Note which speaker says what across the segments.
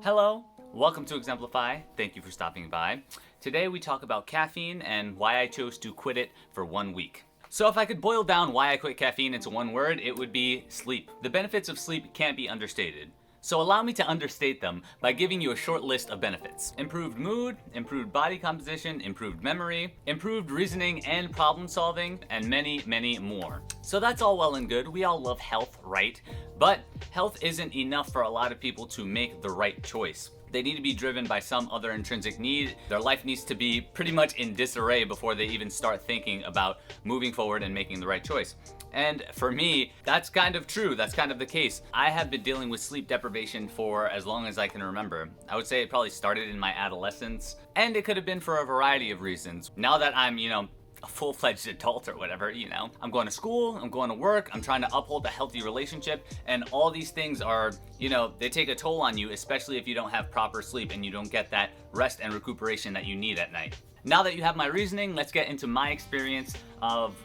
Speaker 1: Hello, welcome to Exempliphi. Thank you for stopping by. Today we talk about caffeine and why I chose to quit it for 1 week. So if I could boil down why I quit caffeine into one word, it would be sleep. The benefits of sleep can't be understated. So allow me to understate them by giving you a short list of benefits. Improved mood, improved body composition, improved memory, improved reasoning and problem solving, and many, many more. So that's all well and good. We all love health, right? But health isn't enough for a lot of people to make the right choice. They need to be driven by some other intrinsic need. Their life needs to be pretty much in disarray before they even start thinking about moving forward and making the right choice. And for me, that's kind of true. That's kind of the case. I have been dealing with sleep deprivation for as long as I can remember. I would say it probably started in my adolescence, and it could have been for a variety of reasons. Now that I'm, a full-fledged adult or whatever, I'm going to school, I'm going to work, I'm trying to uphold a healthy relationship, and all these things are, they take a toll on you, especially if you don't have proper sleep and you don't get that rest and recuperation that you need at night. Now that you have my reasoning, let's get into my experience of,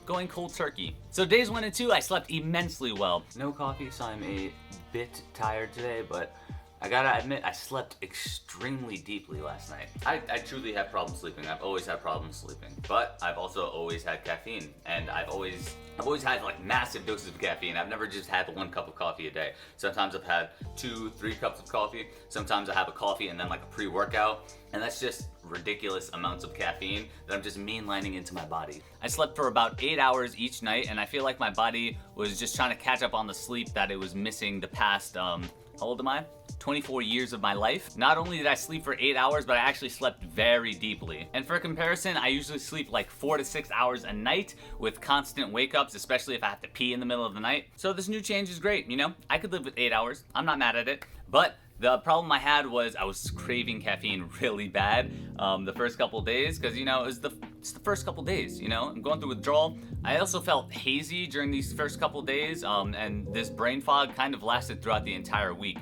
Speaker 1: going cold turkey. So days 1 and 2, I slept immensely well. No coffee, so I'm a bit tired today, but I gotta admit, I slept extremely deeply last night. I truly have problems sleeping. I've always had problems sleeping, but I've also always had caffeine, and I've always had like massive doses of caffeine. I've never just had 1 cup of coffee a day. Sometimes I've had 2-3 cups of coffee. Sometimes I have a coffee and then like a pre-workout, and that's just ridiculous amounts of caffeine that I'm just mainlining into my body. I slept for about 8 hours each night, and I feel like my body was just trying to catch up on the sleep that it was missing the past, how old am I? 24 years of my life. Not only did I sleep for 8 hours, but I actually slept very deeply. And for comparison, I usually sleep like 4 to 6 hours a night with constant wake ups, especially if I have to pee in the middle of the night. So this new change is great, I could live with 8 hours. I'm not mad at it. But the problem I had was I was craving caffeine really bad the first couple days because, it's the first couple days, I'm going through withdrawal. I also felt hazy during these first couple days, and this brain fog kind of lasted throughout the entire week.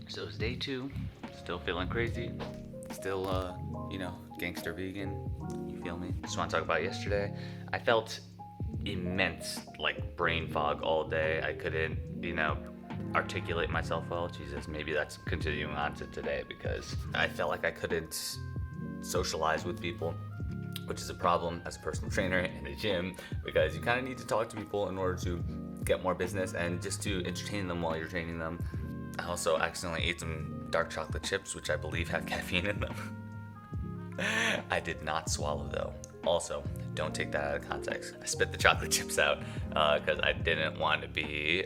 Speaker 1: So it's day 2, still feeling crazy, still, gangster vegan, you feel me? Just want to talk about yesterday. I felt immense, brain fog all day. I couldn't, articulate myself well. Jesus, maybe that's continuing on to today because I felt like I couldn't socialize with people, which is a problem as a personal trainer in a gym because you kind of need to talk to people in order to get more business and just to entertain them while you're training them. I also accidentally ate some dark chocolate chips, which I believe have caffeine in them. I did not swallow though. Also, don't take that out of context. I spit the chocolate chips out because I didn't want to be,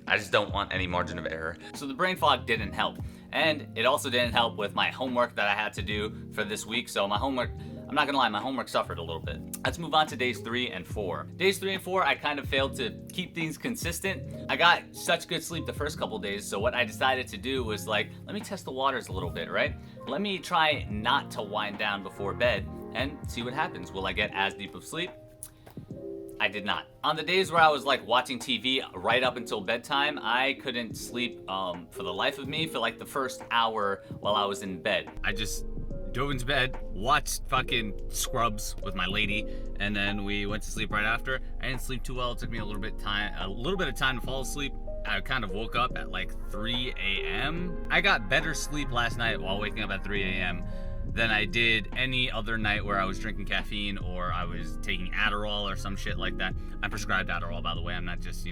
Speaker 1: I just don't want any margin of error. So the brain fog didn't help. And it also didn't help with my homework that I had to do for this week. So my homework, I'm not gonna lie, my homework suffered a little bit. Let's move on to days 3 and 4. Days 3 and 4, I kind of failed to keep things consistent. I got such good sleep the first couple days, so what I decided to do was let me test the waters a little bit, right? Let me try not to wind down before bed and see what happens. Will I get as deep of sleep? I did not. On the days where I was watching TV right up until bedtime, I couldn't sleep for the life of me for the first hour while I was in bed. I just dove into bed, watched fucking Scrubs with my lady, and then we went to sleep right after. I didn't sleep too well. It took me a little bit of time to fall asleep. I kind of woke up at 3 a.m. I got better sleep last night while waking up at 3 a.m. than I did any other night where I was drinking caffeine or I was taking Adderall or some shit like that. I'm prescribed Adderall, by the way. I'm not just,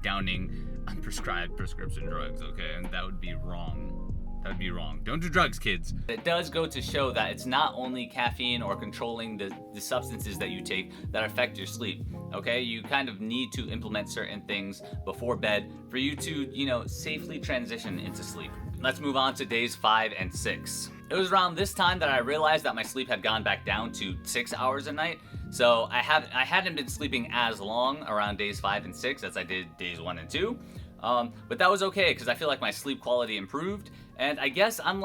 Speaker 1: downing unprescribed prescription drugs, okay? And that would be wrong. That would be wrong. Don't do drugs, kids. It does go to show that it's not only caffeine or controlling the substances that you take that affect your sleep, okay? You kind of need to implement certain things before bed for you to, safely transition into sleep. Let's move on to days 5 and 6. It was around this time that I realized that my sleep had gone back down to 6 hours a night. So I hadn't been sleeping as long around days 5 and 6 as I did days 1 and 2. But that was okay because I feel like my sleep quality improved. And I guess I'm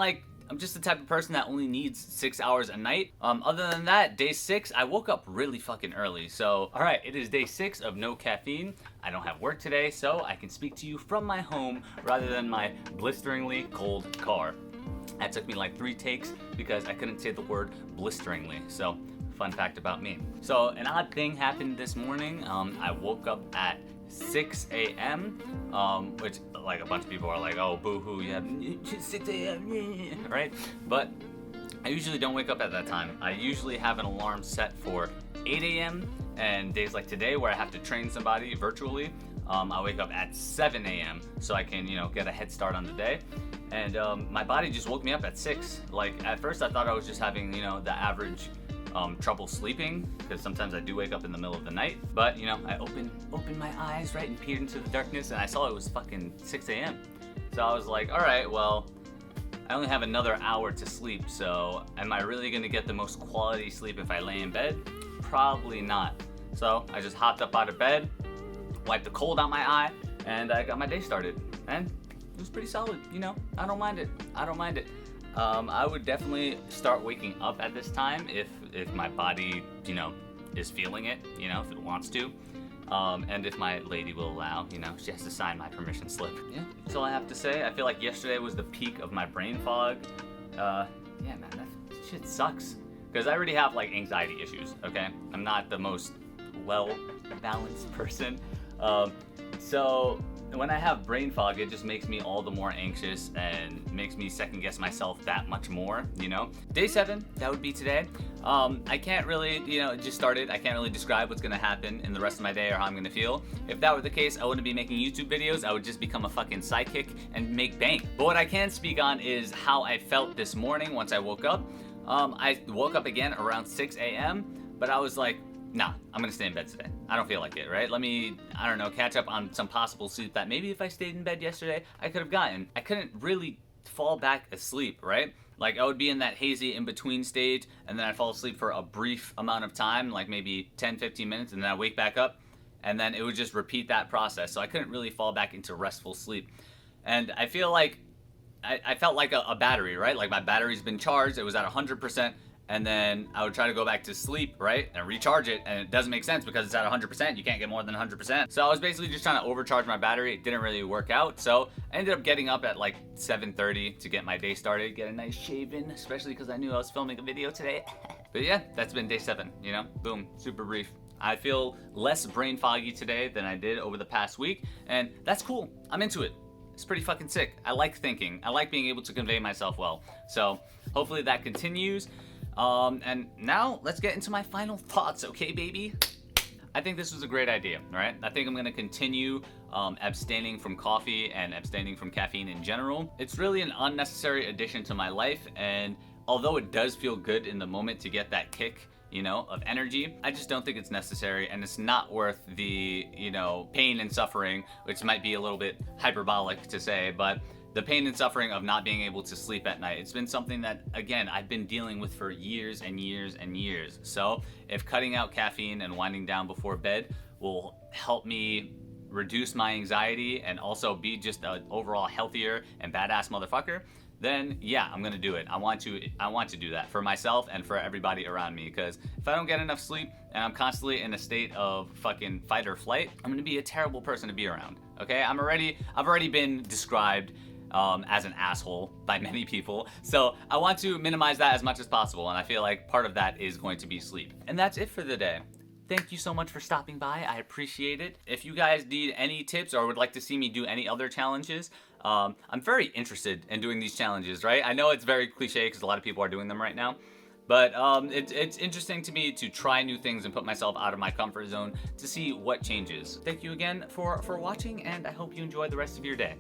Speaker 1: just the type of person that only needs 6 hours a night. Other than that, day 6, I woke up really fucking early. So, all right, it is day 6 of no caffeine. I don't have work today, so I can speak to you from my home rather than my blisteringly cold car. That took me 3 takes because I couldn't say the word blisteringly. So, fun fact about me. So, an odd thing happened this morning. I woke up at 6 a.m., which like a bunch of people are like, oh, boo-hoo, you have 6 a.m., right? But I usually don't wake up at that time. I usually have an alarm set for 8 a.m. and days like today where I have to train somebody virtually, I wake up at 7 a.m. so I can, get a head start on the day. And my body just woke me up at 6. Like at first I thought I was just having, the average trouble sleeping, because sometimes I do wake up in the middle of the night. But I opened my eyes, right, and peered into the darkness, and I saw it was fucking 6 a.m. So I was like, all right, well, I only have another hour to sleep, so am I really gonna get the most quality sleep if I lay in bed? Probably not. So I just hopped up out of bed, wiped the cold out my eye, and I got my day started. And it was pretty solid, I don't mind it. I would definitely start waking up at this time if my body, is feeling it, if it wants to. And if my lady will allow, she has to sign my permission slip. Yeah, that's all I have to say. I feel like yesterday was the peak of my brain fog. Yeah, man, that shit sucks. Because I already have, anxiety issues, okay? I'm not the most well-balanced person. So when I have brain fog, it just makes me all the more anxious and makes me second guess myself that much more, Day 7, that would be today. I can't really, it just started. I can't really describe what's gonna happen in the rest of my day or how I'm gonna feel. If that were the case, I wouldn't be making YouTube videos. I would just become a fucking sidekick and make bank. But what I can speak on is how I felt this morning once I woke up. I woke up again around 6 a.m., but I was like, nah, I'm gonna stay in bed today. I don't feel like it, right? Let me, I don't know, catch up on some possible sleep that maybe if I stayed in bed yesterday, I could have gotten. I couldn't really fall back asleep, right? Like I would be in that hazy in-between stage, and then I'd fall asleep for a brief amount of time, like maybe 10, 15 minutes, and then I'd wake back up, and then it would just repeat that process. So I couldn't really fall back into restful sleep. And I feel like, I felt like a battery, right? Like my battery's been charged, it was at 100%, and then I would try to go back to sleep, right, and recharge it, and it doesn't make sense because it's at 100%. You can't get more than 100%. So I was basically just trying to overcharge my battery. It didn't really work out, so I ended up getting up at like 7:30 to get my day started, get a nice shave in, especially because I knew I was filming a video today. But yeah, that's been day 7, boom, super brief. I feel less brain foggy today than I did over the past week, and that's cool. I'm into it. It's pretty fucking sick. I like thinking. I like being able to convey myself well. So hopefully that continues. And now let's get into my final thoughts, okay, baby? I think this was a great idea, right? I think I'm gonna continue abstaining from coffee and abstaining from caffeine in general. It's really an unnecessary addition to my life, and although it does feel good in the moment to get that kick, of energy, I just don't think it's necessary, and it's not worth the, pain and suffering, which might be a little bit hyperbolic to say, but the pain and suffering of not being able to sleep at night. It's been something that, again, I've been dealing with for years and years and years. So if cutting out caffeine and winding down before bed will help me reduce my anxiety and also be just an overall healthier and badass motherfucker, then yeah, I'm gonna do it. I want to do that for myself and for everybody around me, because if I don't get enough sleep and I'm constantly in a state of fucking fight or flight, I'm gonna be a terrible person to be around. Okay, I've already been described as an asshole by many people, so I want to minimize that as much as possible, and I feel like part of that is going to be sleep. And that's it for the day. Thank you so much for stopping by. I appreciate it. If you guys need any tips or would like to see me do any other challenges, I'm very interested in doing these challenges, right? I know it's very cliche because a lot of people are doing them right now, but it's interesting to me to try new things and put myself out of my comfort zone to see what changes. Thank you again for watching, and I hope you enjoy the rest of your day.